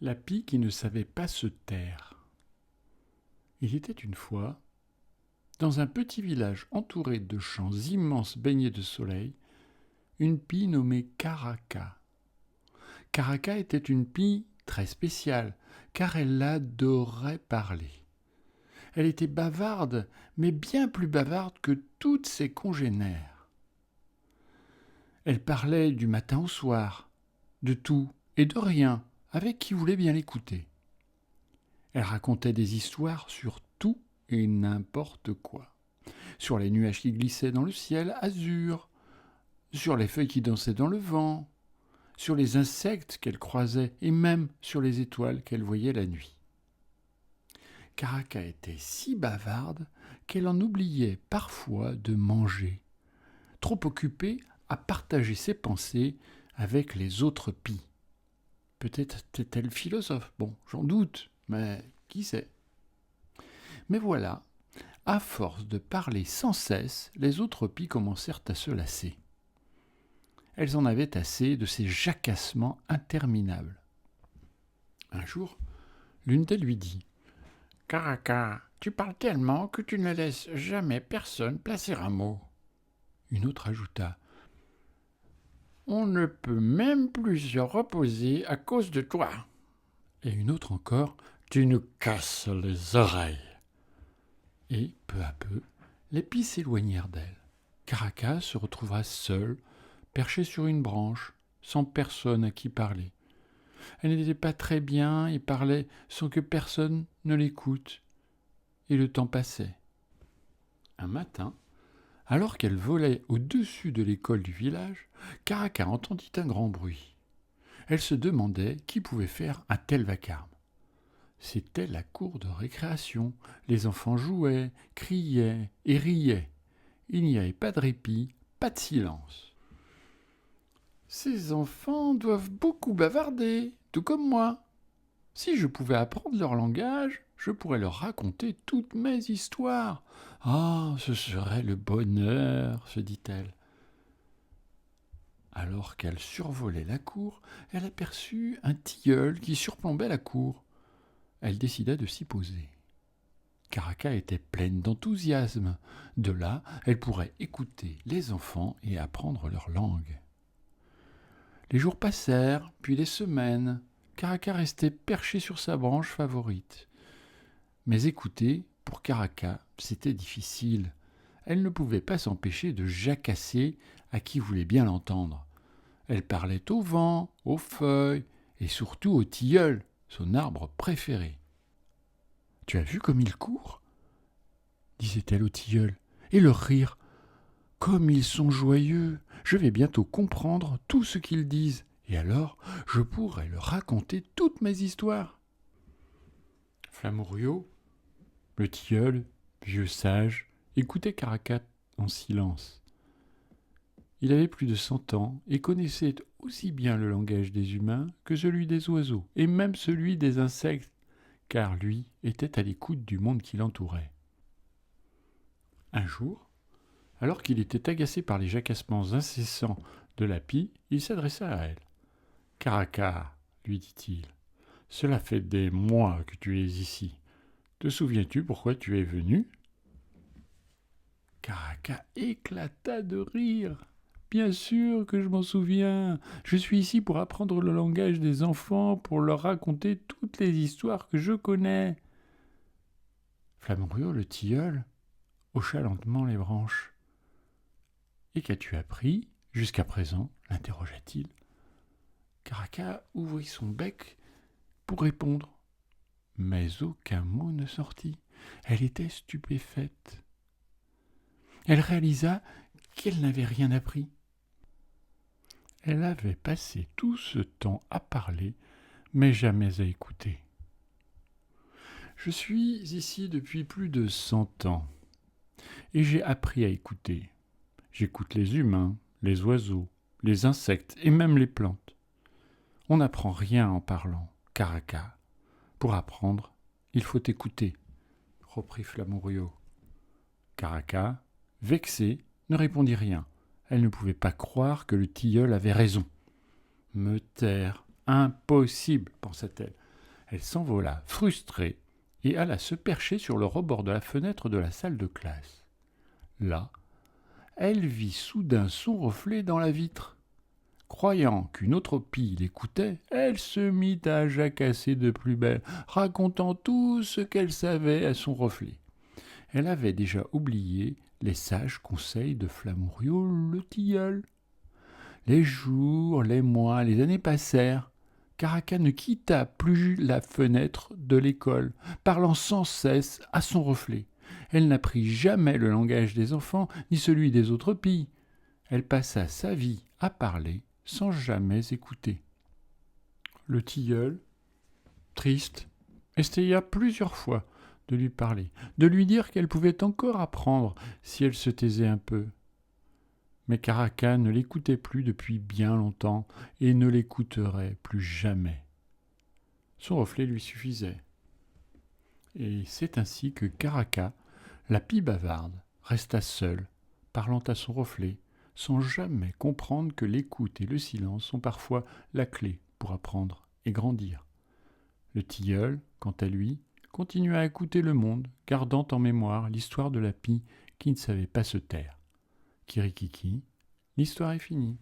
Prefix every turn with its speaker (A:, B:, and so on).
A: La pie qui ne savait pas se taire. Il était une fois, dans un petit village entouré de champs immenses baignés de soleil, une pie nommée Caraca. Caraca était une pie très spéciale, car elle adorait parler. Elle était bavarde, mais bien plus bavarde que toutes ses congénères. Elle parlait du matin au soir, de tout et de rien, avec qui voulait bien l'écouter. Elle racontait des histoires sur tout et n'importe quoi. Sur les nuages qui glissaient dans le ciel azur, sur les feuilles qui dansaient dans le vent, sur les insectes qu'elle croisait et même sur les étoiles qu'elle voyait la nuit. Caraca était si bavarde qu'elle en oubliait parfois de manger, trop occupée à partager ses pensées avec les autres pies. Peut-être était-elle philosophe, bon, j'en doute, mais qui sait. Mais voilà, à force de parler sans cesse, les autres pies commencèrent à se lasser. Elles en avaient assez de ces jacassements interminables. Un jour, l'une d'elles lui dit « Caraca, tu parles tellement que tu ne laisses jamais personne placer un mot. » Une autre ajouta « On ne peut même plus se reposer à cause de toi. » Et une autre encore « Tu nous casses les oreilles. » Et, peu à peu, les pies s'éloignèrent d'elle. Caraca se retrouva seule, perchée sur une branche, sans personne à qui parler. Elle n'était pas très bien et parlait sans que personne ne l'écoute. Et le temps passait. Un matin, alors qu'elle volait au-dessus de l'école du village, Caraca entendit un grand bruit. Elle se demandait qui pouvait faire un tel vacarme. C'était la cour de récréation. Les enfants jouaient, criaient et riaient. Il n'y avait pas de répit, pas de silence. Ces enfants doivent beaucoup bavarder, tout comme moi. Si je pouvais apprendre leur langage, je pourrais leur raconter toutes mes histoires. Ah, ce serait le bonheur, se dit-elle. Alors qu'elle survolait la cour, elle aperçut un tilleul qui surplombait la cour. Elle décida de s'y poser. Caraca était pleine d'enthousiasme. De là, elle pourrait écouter les enfants et apprendre leur langue. Les jours passèrent, puis les semaines. Caraca restait perché sur sa branche favorite. Mais écouter, pour Caraca, c'était difficile. Elle ne pouvait pas s'empêcher de jacasser à qui voulait bien l'entendre. Elle parlait au vent, aux feuilles et surtout au tilleul, son arbre préféré. « Tu as vu comme il court ?» disait-elle au tilleul. « Et leur rire, comme ils sont joyeux. Je vais bientôt comprendre tout ce qu'ils disent, et alors je pourrai leur raconter toutes mes histoires. » Flamuriot, le tilleul, vieux sage, écoutait Caraca en silence. Il avait plus de 100 ans et connaissait aussi bien le langage des humains que celui des oiseaux, et même celui des insectes, car lui était à l'écoute du monde qui l'entourait. Un jour, alors qu'il était agacé par les jacassements incessants de la pie, il s'adressa à elle. « Caraca, lui dit-il, cela fait des mois que tu es ici. Te souviens-tu pourquoi tu es venu ?» Caraca éclata de rire. « Bien sûr que je m'en souviens. Je suis ici pour apprendre le langage des enfants, pour leur raconter toutes les histoires que je connais. » Flamuriot, le tilleul, hocha lentement les branches. « Et qu'as-tu appris jusqu'à présent ?» l'interrogea-t-il. Caraca ouvrit son bec pour répondre, mais aucun mot ne sortit. Elle était stupéfaite. Elle réalisa qu'elle n'avait rien appris. Elle avait passé tout ce temps à parler, mais jamais à écouter. « Je suis ici depuis plus de 100 ans, et j'ai appris à écouter. J'écoute les humains, les oiseaux, les insectes et même les plantes. On n'apprend rien en parlant, Caraca. Pour apprendre, il faut écouter, » reprit Flamuriot. Caraca, vexée, ne répondit rien. Elle ne pouvait pas croire que le tilleul avait raison. « Me taire, impossible, pensa-t-elle. Elle s'envola, frustrée, et alla se percher sur le rebord de la fenêtre de la salle de classe. Là, elle vit soudain son reflet dans la vitre. Croyant qu'une autre pie l'écoutait, elle se mit à jacasser de plus belle, racontant tout ce qu'elle savait à son reflet. Elle avait déjà oublié les sages conseils de Flammarion le tilleul. Les jours, les mois, les années passèrent. Caraca ne quitta plus la fenêtre de l'école, parlant sans cesse à son reflet. Elle n'apprit jamais le langage des enfants, ni celui des autres pies. Elle passa sa vie à parler, sans jamais écouter. Le tilleul, triste, essaya plusieurs fois de lui parler, de lui dire qu'elle pouvait encore apprendre si elle se taisait un peu. Mais Caraca ne l'écoutait plus depuis bien longtemps et ne l'écouterait plus jamais. Son reflet lui suffisait. Et c'est ainsi que Caraca, la pie bavarde, resta seule, parlant à son reflet, sans jamais comprendre que l'écoute et le silence sont parfois la clé pour apprendre et grandir. Le tilleul, quant à lui, continua à écouter le monde, gardant en mémoire l'histoire de la pie qui ne savait pas se taire. Kirikiki, l'histoire est finie.